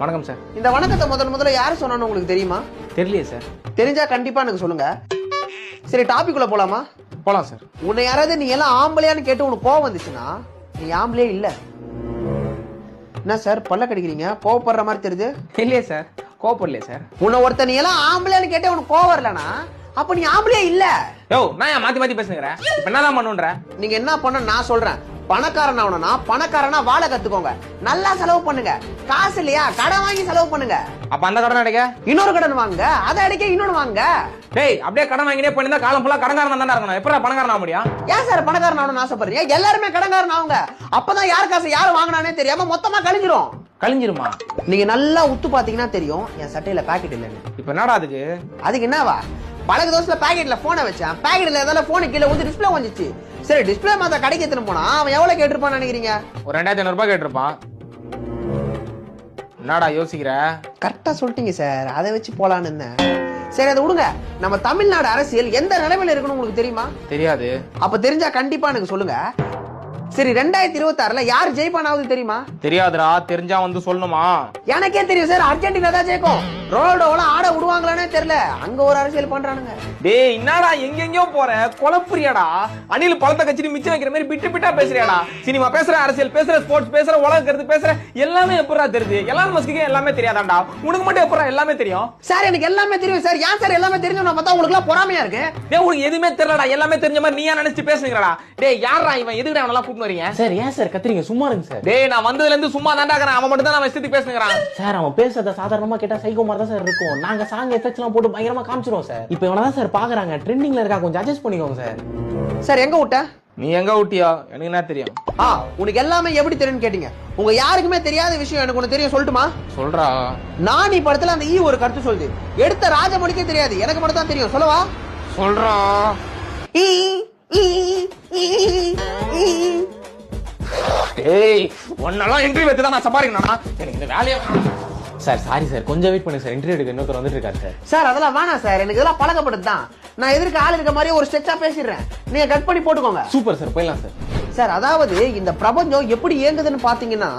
வணக்கம் சார். இந்த வணக்கத்தை முதல்ல யாரு சொன்னான்னு உங்களுக்கு தெரியுமா? தெரியலையே சார். தெரிஞ்சா கண்டிப்பா எனக்கு சொல்லுங்க. சரி, டாபிக் உள்ள போலாமா? போலாம் சார். உன்னை யாராவது நீ எல்லாம் ஆம்பளையான்னு கேட்டு உனக்கு கோவம் வந்துச்சுன்னா நீ ஆம்பளையே இல்ல. என்ன சார் பல்ல கடிக்கிறீங்க? கோவப்படுற மாதிரி தெரியுது. இல்லையே சார், கோவப்படலையே சார். உன்னை ஒருத்த நீ எல்லாம் ஆம்பளையான்னு கேட்டே உனக்கு கோவம் வரலனா அப்ப நீ ஆம்பளையே இல்ல. யோ, நான் ஏன் மாத்தி மாத்தி பேசுகிறேன்? இப்ப என்னதான் பண்ணுன்ற? நீங்க என்ன பண்ண நான் சொல்றேன். பணக்காரன் ஆகணும்னா பணக்காரனா வாழ கத்துக்கோங்க. நல்லா செலவு பண்ணுங்க. காசு இல்லையா கடன் வாங்கி செலவு பண்ணுங்க. அப்ப அந்த கடன் அடைக்க இன்னொரு கடன் வாங்க, அதை அடைக்க இன்னொன்னு வாங்க. டேய், அப்படியே கடன் வாங்கினே பண்ணிருந்தா காலம் ஃபுல்லா கடன்காரன் தானே இருக்கணும். எப்பறம் பணக்காரன் ஆக முடியும்? ஏன் சார் பணக்காரன் ஆகணும்னு ஆசைப்படுறீங்க? எல்லாருமே கடன்காரன் ஆகுங்க. அப்பதான் யார் காசு யாரு வாங்கினானே தெரியாம மொத்தமா கழிஞ்சிரும். கழிஞ்சிருமா? நீங்க நல்லா உத்து பாத்தீங்கன்னா தெரியும் என் சட்டையில பாக்கெட் இல்லன்னு. இப்ப என்னடா அதுக்கு? அதுக்கு என்னவா, பழகு தோசைல பாக்கெட்ல போனை வச்சேன். பாக்கெட்ல ஏதாவது போனு கீழே வந்து டிஸ்பிளே வந்துச்சு. சரி, டிஸ்பிளே மாத்த கடைக்கு எடுத்துட்டு போனா அவன் எவ்வளவு கேட்டிருப்பான்னு நினைக்கிறீங்க? ஒரு 2500 ரூபாய் கேட்டிருப்பான். என்னடா யோசிக்கிற? கரெக்டா சொல்லிட்டீங்க சார். அதை வச்சு போலான்னு இருந்தேன். சரி, அதை விடுங்க. நம்ம தமிழ்நாடு அரசியல் எந்த நிலைமையில இருக்குன்னு உங்களுக்கு தெரியுமா? தெரியாது. அப்ப தெரிஞ்சா கண்டிப்பா எனக்கு சொல்லுங்க. சரி, 2026ல யார் ஜெயிப்பானாவது தெரியுமா? தெரியாதுடா. தெரிஞ்சா வந்து சொல்லணுமா? எனக்கே தெரியும் சார். அர்ஜென்டினா தான் ஜெயிக்கும். ரொனால்டோலாம் ஆட விடுவாங்களானே தெரியல. அங்க ஒரு அரசியல் பண்றானுங்க. டேய், என்னடா எங்கெங்கயோ போற? குழப்புறியாடா? அணில் பழத்தை கச்சிட்டு மிச்சம் வைக்கிற மாதிரி பிட்டு பிட்டா பேசுறியாடா? சினிமா பேசுற, அரசியல் பேசுற, ஸ்போர்ட்ஸ் பேசுற, உலக கருத்து பேசுற, எல்லாமே எப்படா தெரியுது? எலான் மஸ்க்கு எல்லாமே தெரியாதாண்டா? உனக்கு மட்டும் எப்படா எல்லாமே தெரியும்? சார், எனக்கு எல்லாமே தெரியும் சார். ஏன் சார் எல்லாமே தெரியும் நான் பார்த்தா உங்களுக்கு எல்லாம் பொறாமையா இருக்கு? டேய், உனக்கு எதுவுமே தெரியலடா. எல்லாமே தெரிஞ்ச மாதிரி நீயா நினைச்சிட்டு பேசுறீங்கடா? டேய், யாரா இவன்? எதுக்குடா அவனெல்லாம் கூப்பிட்டு வரீங்க? சார் ஏன் சார் கத்துறீங்க? சும்மா இருங்க சார். டேய், நான் வந்ததுல இருந்து சும்மா தான்டா இருக்கறேன். அவன் மட்டும் தான் நான் இஷ்டத்துக்கு பேசுறான். சார் அவன் பேசுறத சாதாரணமா கேட்டா சைக்கோ மாதிரி தான் சார் இருக்கும். நாங்க சாங் எஃபெக்ட்ஸ் எல்லாம் போட்டு பயங்கரமா காமிச்சிரோம் சார். இப்போ இவன தான் சார் பாக்குறாங்க. ட்ரெண்டிங்ல இருக்கா, கொஞ்சம் அட்ஜஸ்ட் பண்ணிக்கோங்க சார். சார், எங்க விட்ட? நீ எங்க ஊட்டியா? எனக்கு என்ன தெரியும்? உனக்கு எல்லாமே எப்படி தெரியும்னு கேட்டீங்க. உங்க யாருக்குமே தெரியாத விஷயம் எனக்கு ஒண்ணு தெரியும். சொல்லட்டுமா? சொல்றா. நானி படத்துல அந்த ஒரு கருத்து சொல்லுது. எடுத்த ராஜமணிக்கே தெரியாது, எனக்கு மட்டும் தான் தெரியும். சொல்லவா? சொல்றா. டேய், உன்னெல்லாம் இன்டர்வியூ எடுத்து தான் நான் சம்பாதிக்கணும்னா எனக்கு இந்த வேலையை. சார் சாரி சார், கொஞ்சம் வெயிட் பண்ணுங்க சார். இன்டர்வியூ எடுக்க இன்னொருத்தர் வந்துட்டு இருக்காரு சார். சார், அதெல்லாம் வேணாம் சார். எனக்கு இதெல்லாம் பழக்கப்பட்டது தான். நான் எதிர்க்க ஆள் இருக்க மாதிரி ஒரு ஸ்ட்ரெச்சா பேசிடுறேன். நீங்க கட் பண்ணி போட்டுக்கோங்க. சூப்பர் சார், போயிடலாம் சார். சார், அதாவது இந்த பிரபஞ்சம் எப்படி இயங்குதுன்னு பாத்தீங்கன்னா